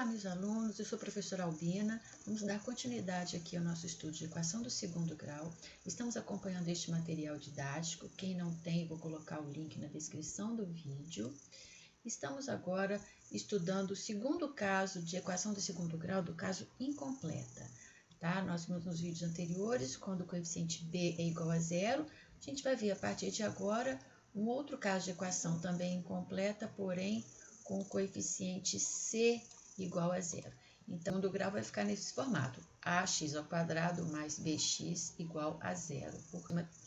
Olá, meus alunos, eu sou a professora Albina. Vamos dar continuidade aqui ao nosso estudo de equação do segundo grau. Estamos acompanhando este material didático. Quem não tem, vou colocar o link na descrição do vídeo. Estamos agora estudando o segundo caso de equação do segundo grau, do caso incompleta. Tá? Nós vimos nos vídeos anteriores, quando o coeficiente b é igual a zero. A gente vai ver a partir de agora um outro caso de equação também incompleta, porém com o coeficiente c igual a zero. Então, o segundo grau vai ficar nesse formato: ax ao quadrado mais bx igual a zero. Por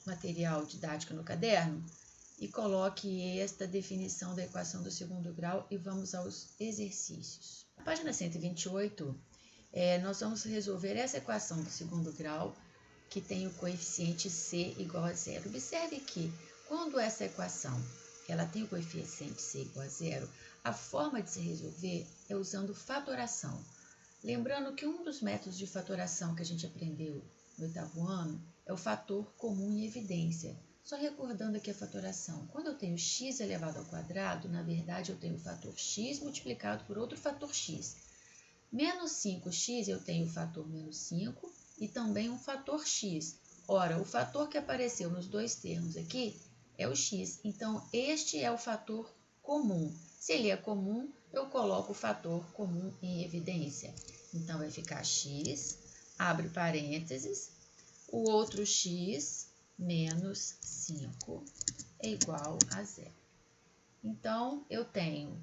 material didático no caderno e coloque esta definição da equação do segundo grau e vamos aos exercícios. Na página 128, nós vamos resolver essa equação do segundo grau que tem o coeficiente c igual a zero. Observe que quando essa equação ela tem o coeficiente c igual a zero, a forma de se resolver é usando fatoração. Lembrando que um dos métodos de fatoração que a gente aprendeu no 8º ano é o fator comum em evidência. Só recordando aqui a fatoração, quando eu tenho x elevado ao quadrado, na verdade eu tenho o fator x multiplicado por outro fator x. Menos 5x eu tenho o fator menos 5 e também um fator x. Ora, o fator que apareceu nos dois termos aqui é o x, então este é o fator comum. Se ele é comum, eu coloco o fator comum em evidência. Então, vai ficar x, abre parênteses, o outro x menos 5 é igual a zero. Então, eu tenho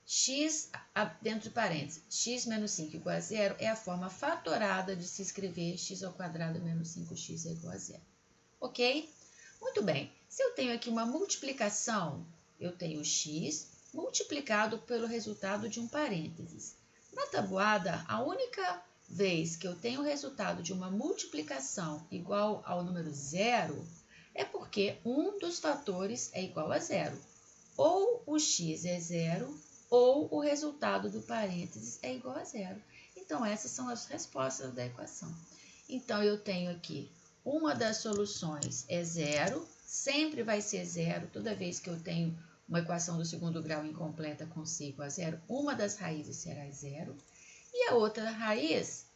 x, dentro de parênteses, x menos 5 igual a zero é a forma fatorada de se escrever x ao quadrado menos 5x é igual a zero. Ok? Muito bem. Se eu tenho aqui uma multiplicação, eu tenho x multiplicado pelo resultado de um parênteses. Na tabuada, a única vez que eu tenho o resultado de uma multiplicação igual ao número zero é porque um dos fatores é igual a zero. Ou o x é zero, ou o resultado do parênteses é igual a zero. Então, essas são as respostas da equação. Então, eu tenho aqui uma das soluções é zero, sempre vai ser zero toda vez que eu tenho uma equação do segundo grau incompleta com c igual a zero, uma das raízes será zero. E a outra raiz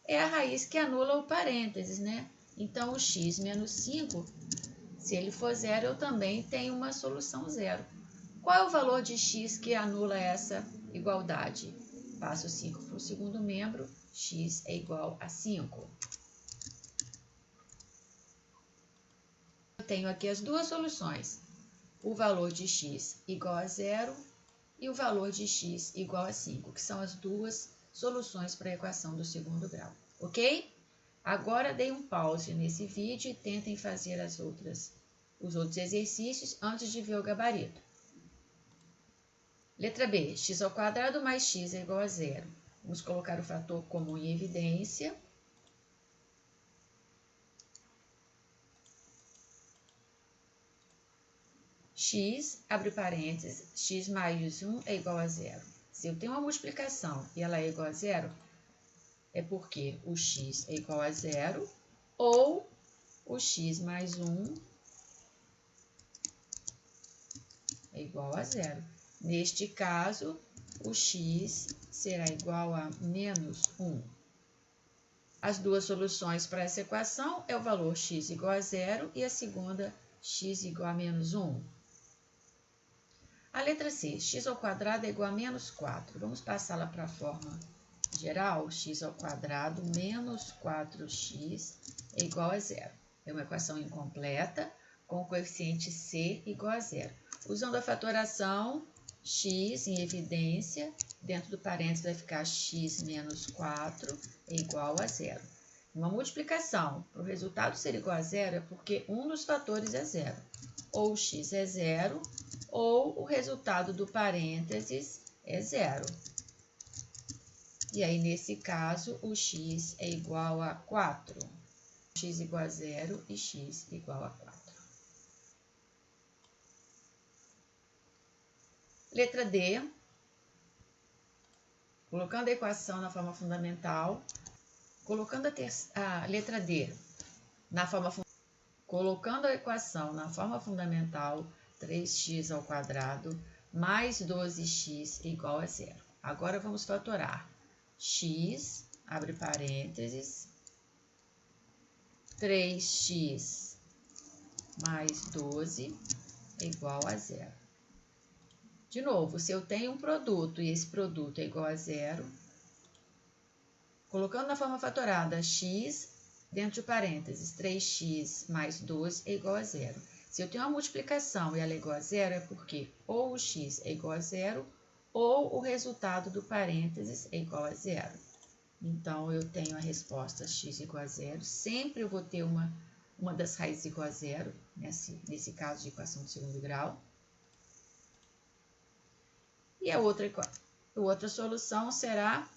é a raiz que anula o parênteses, né? Então, o x menos 5, se ele for zero, eu também tenho uma solução zero. Qual é o valor de x que anula essa igualdade? Passo 5 para o segundo membro, x é igual a 5. Eu tenho aqui as duas soluções, o valor de x igual a zero e o valor de x igual a 5, que são as duas soluções para a equação do segundo grau, ok? Agora dei um pause nesse vídeo e tentem fazer os outros exercícios antes de ver o gabarito. Letra B, x ao quadrado mais x é igual a zero. Vamos colocar o fator comum em evidência. X, abre parênteses, x mais 1 é igual a zero. Se eu tenho uma multiplicação e ela é igual a zero, é porque o x é igual a zero ou o x mais 1 é igual a zero. Neste caso, o x será igual a menos 1. As duas soluções para essa equação é o valor x igual a zero e a segunda, x igual a menos 1. A letra C, x ao quadrado é igual a menos 4. Vamos passá-la para a forma geral. X ao quadrado menos 4x é igual a zero. É uma equação incompleta com o coeficiente c igual a zero. Usando a fatoração, x em evidência, dentro do parênteses vai ficar x menos 4 é igual a zero. Uma multiplicação, para o resultado ser igual a zero, é porque um dos fatores é zero. Ou o x é zero, ou o resultado do parênteses é zero. E aí, nesse caso, o x é igual a 4. X igual a zero e x igual a 4. Letra D. Colocando a equação na forma fundamental. Colocando a letra D na forma fundamental. Colocando a equação na forma fundamental, 3x ao quadrado mais 12x igual a zero. Agora vamos fatorar. X, abre parênteses, 3x mais 12 é igual a zero. De novo, se eu tenho um produto e esse produto é igual a zero, colocando na forma fatorada x dentro de parênteses, 3x mais 12 é igual a zero. Se eu tenho uma multiplicação e ela é igual a zero, é porque ou o x é igual a zero ou o resultado do parênteses é igual a zero. Então, eu tenho a resposta x igual a zero. Sempre eu vou ter uma das raízes igual a zero, nesse caso de equação de segundo grau. E a outra solução será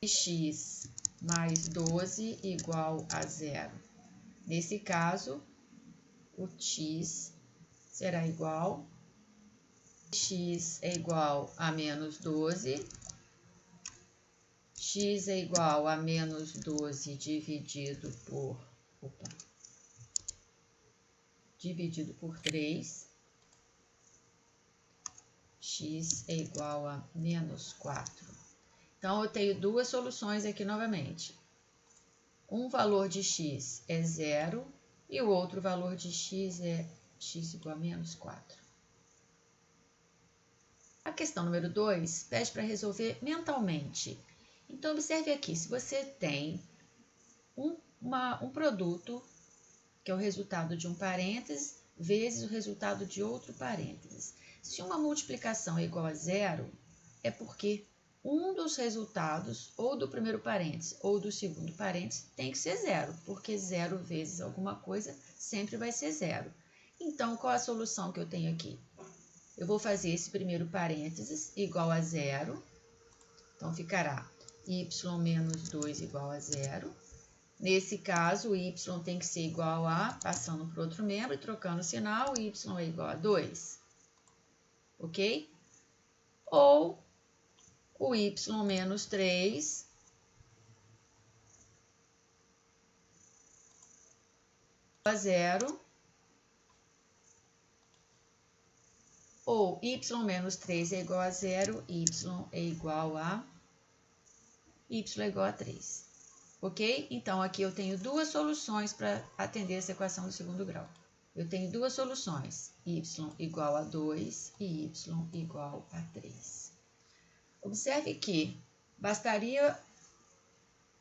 x mais 12 igual a zero. Nesse caso, o x será igual, x é igual a menos 12, x é igual a menos 12 dividido por 3, x é igual a menos 4. Então, eu tenho duas soluções aqui novamente. Um valor de x é zero e o outro valor de x é x igual a menos 4. A questão número 2 pede para resolver mentalmente. Então, observe aqui, se você tem um produto, que é o resultado de um parênteses, vezes o resultado de outro parênteses. Se uma multiplicação é igual a zero, é porque um dos resultados, ou do primeiro parênteses ou do segundo parênteses, tem que ser zero, porque zero vezes alguma coisa sempre vai ser zero. Então, qual a solução que eu tenho aqui? Eu vou fazer esse primeiro parênteses igual a zero, então ficará y menos 2 igual a zero. Nesse caso, o y tem que ser igual a, passando para outro membro e trocando o sinal, y é igual a 2. Ok? Ou o y menos 3 igual a zero. Ou y menos 3 é igual a zero, y é igual a 3. Ok? Então, aqui eu tenho duas soluções para atender essa equação do segundo grau. Eu tenho duas soluções, y igual a 2 e y igual a 3. Observe que bastaria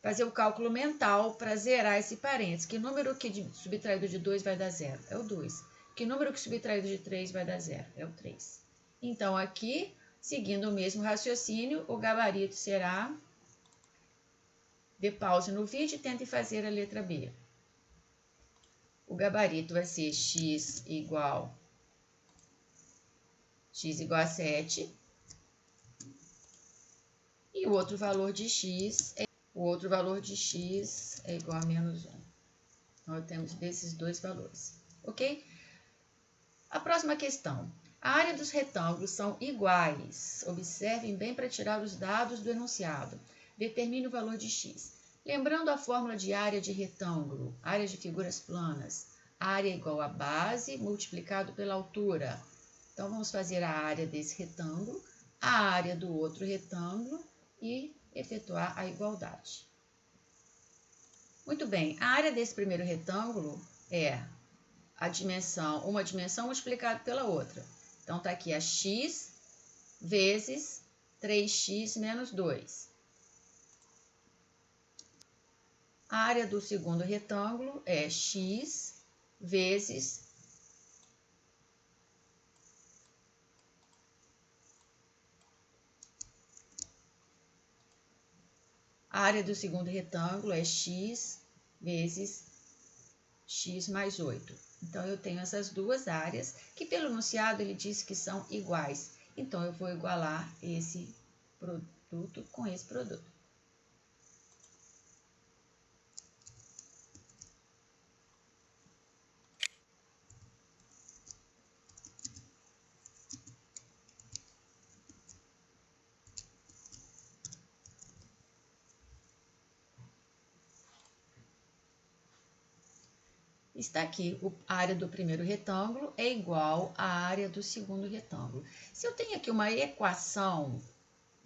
fazer o cálculo mental para zerar esse parênteses. Que número que subtraído de 2 vai dar zero? É o 2. Que número que subtraído de 3 vai dar zero? É o 3. Então, aqui, seguindo o mesmo raciocínio, o gabarito será... Dê pause no vídeo e tente fazer a letra B. O gabarito vai ser x igual a 7. E o outro valor de x é igual a menos 1. Então, temos desses dois valores. Ok? A próxima questão. A área dos retângulos são iguais. Observem bem para tirar os dados do enunciado. Determine o valor de x. Lembrando a fórmula de área de retângulo, área de figuras planas, área igual a base multiplicado pela altura. Então, vamos fazer a área desse retângulo, a área do outro retângulo e efetuar a igualdade. Muito bem, a área desse primeiro retângulo é uma dimensão multiplicada pela outra. Então, está aqui a x vezes 3x menos 2. A área do segundo retângulo é x vezes a área do segundo retângulo é x vezes x mais 8. Então, eu tenho essas duas áreas, que pelo enunciado ele diz que são iguais. Então, eu vou igualar esse produto com esse produto. está aqui. A área do primeiro retângulo é igual à área do segundo retângulo. Se eu tenho aqui uma equação,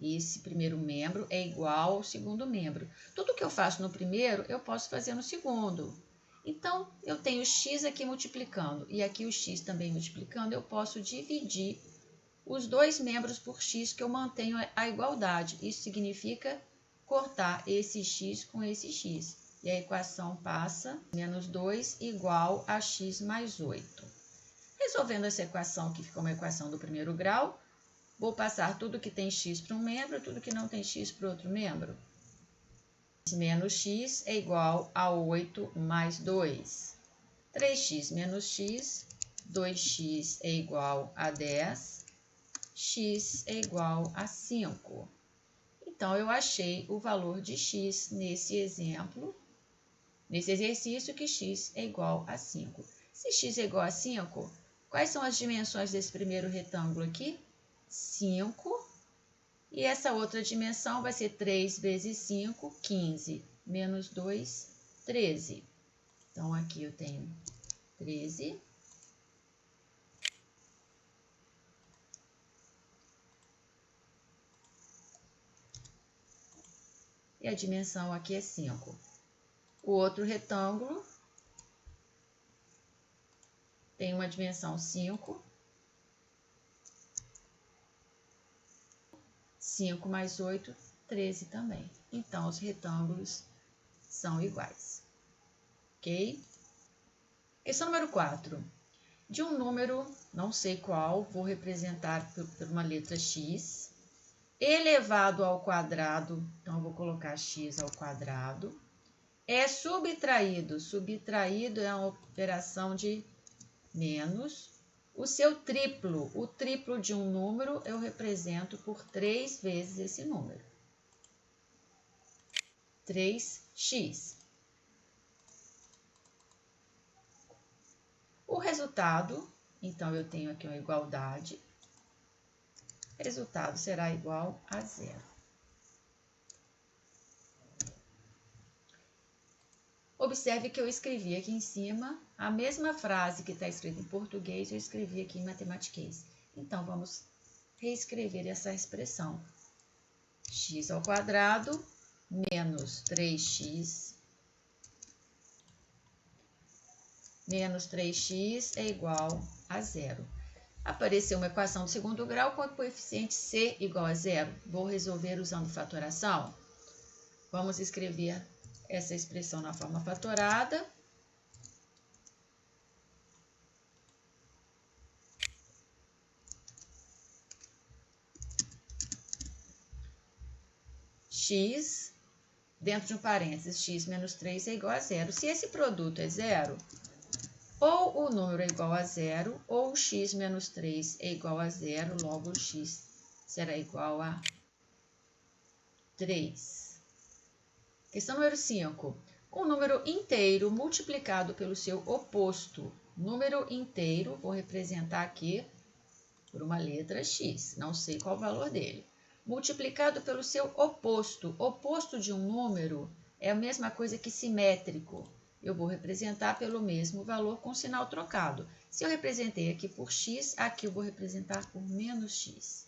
esse primeiro membro é igual ao segundo membro. Tudo que eu faço no primeiro, eu posso fazer no segundo. Então, eu tenho x aqui multiplicando e aqui o x também multiplicando, eu posso dividir os dois membros por x, que eu mantenho a igualdade. Isso significa cortar esse x com esse x. E a equação passa menos 2 igual a x mais 8. Resolvendo essa equação, que ficou uma equação do primeiro grau, vou passar tudo que tem x para um membro e tudo que não tem x para outro membro. Menos x é igual a 8 mais 2. 3x menos x, 2x é igual a 10. X é igual a 5. Então, eu achei o valor de x nesse exemplo, nesse exercício, que x é igual a 5. Se x é igual a 5, quais são as dimensões desse primeiro retângulo aqui? 5. E essa outra dimensão vai ser 3 vezes 5, 15. Menos 2, 13. Então, aqui eu tenho 13. E a dimensão aqui é 5. O outro retângulo tem uma dimensão 5. 5 mais 8, 13 também. Então, os retângulos são iguais. Ok? Questão número 4. De um número, não sei qual, vou representar por uma letra x, elevado ao quadrado, então eu vou colocar x ao quadrado, é subtraído é uma operação de menos, o seu triplo, o triplo de um número eu represento por 3 vezes esse número. 3x. O resultado, então eu tenho aqui uma igualdade, resultado será igual a 0. Observe que eu escrevi aqui em cima a mesma frase que está escrita em português, eu escrevi aqui em matematiquês. Então, vamos reescrever essa expressão. X ao quadrado menos 3x menos 3x é igual a 0. Apareceu uma equação do segundo grau com o coeficiente c igual a 0. Vou resolver usando fatoração. Vamos escrever essa expressão na forma fatorada. X, dentro de um parênteses, x menos 3 é igual a 0. Se esse produto é 0, ou o número é igual a 0, ou x menos 3 é igual a 0, logo o x será igual a 3. Questão número 5. Um número inteiro multiplicado pelo seu oposto. Número inteiro, vou representar aqui por uma letra x, não sei qual o valor dele. Multiplicado pelo seu oposto. Oposto de um número é a mesma coisa que simétrico. Eu vou representar pelo mesmo valor com sinal trocado. Se eu representei aqui por x, aqui eu vou representar por menos x.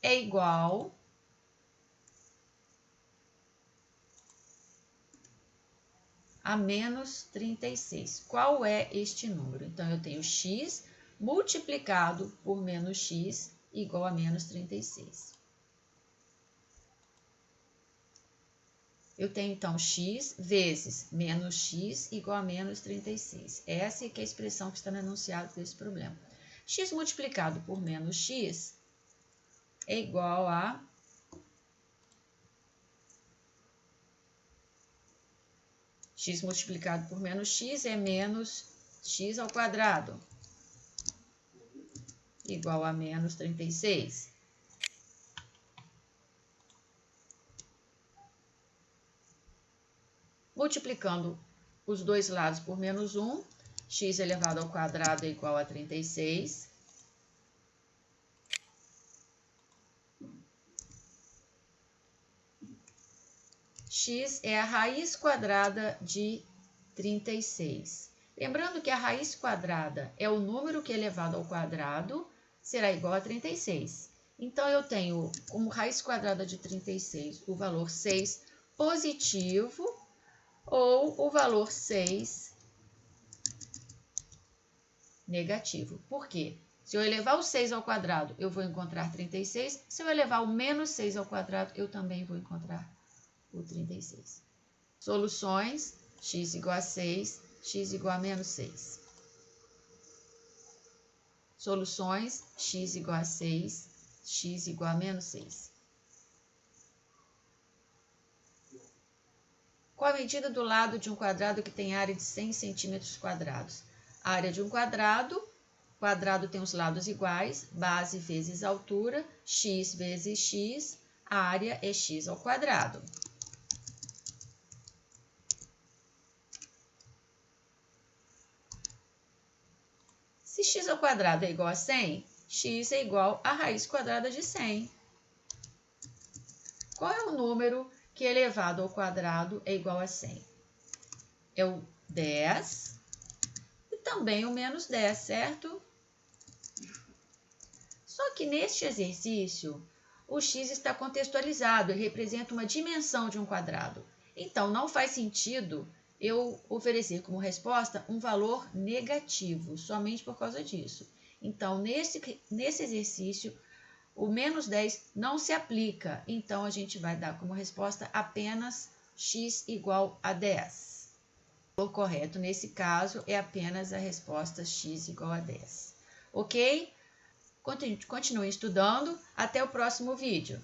É igual a menos 36. Qual é este número? Então, eu tenho x multiplicado por menos x igual a menos 36. Eu tenho, então, x vezes menos x igual a menos 36. Essa é a expressão que está no enunciado desse problema. X multiplicado por menos x é igual a x multiplicado por menos x é menos x ao quadrado, igual a menos 36. Multiplicando os dois lados por menos 1, x elevado ao quadrado é igual a 36. X é a raiz quadrada de 36. Lembrando que a raiz quadrada é o número que elevado ao quadrado será igual a 36. Então, eu tenho como raiz quadrada de 36 o valor 6 positivo ou o valor 6 negativo. Por quê? Se eu elevar o 6 ao quadrado, eu vou encontrar 36. Se eu elevar o menos 6 ao quadrado, eu também vou encontrar o 36. Soluções: x igual a 6, x igual a menos 6. Soluções: x igual a 6, x igual a menos 6. Qual a medida do lado de um quadrado que tem área de 100 centímetros quadrados? A área de um quadrado tem os lados iguais, base vezes altura, x vezes x, a área é x ao quadrado. Se x ao quadrado é igual a 100, x é igual à raiz quadrada de 100. Qual é o número que elevado ao quadrado é igual a 100? É o 10 e também o menos 10, certo? Só que neste exercício, o x está contextualizado e representa uma dimensão de um quadrado. Então, não faz sentido eu oferecer como resposta um valor negativo, somente por causa disso. Então, nesse exercício, o menos 10 não se aplica. Então, a gente vai dar como resposta apenas x igual a 10. O valor correto nesse caso é apenas a resposta x igual a 10. Ok? Continue estudando. Até o próximo vídeo.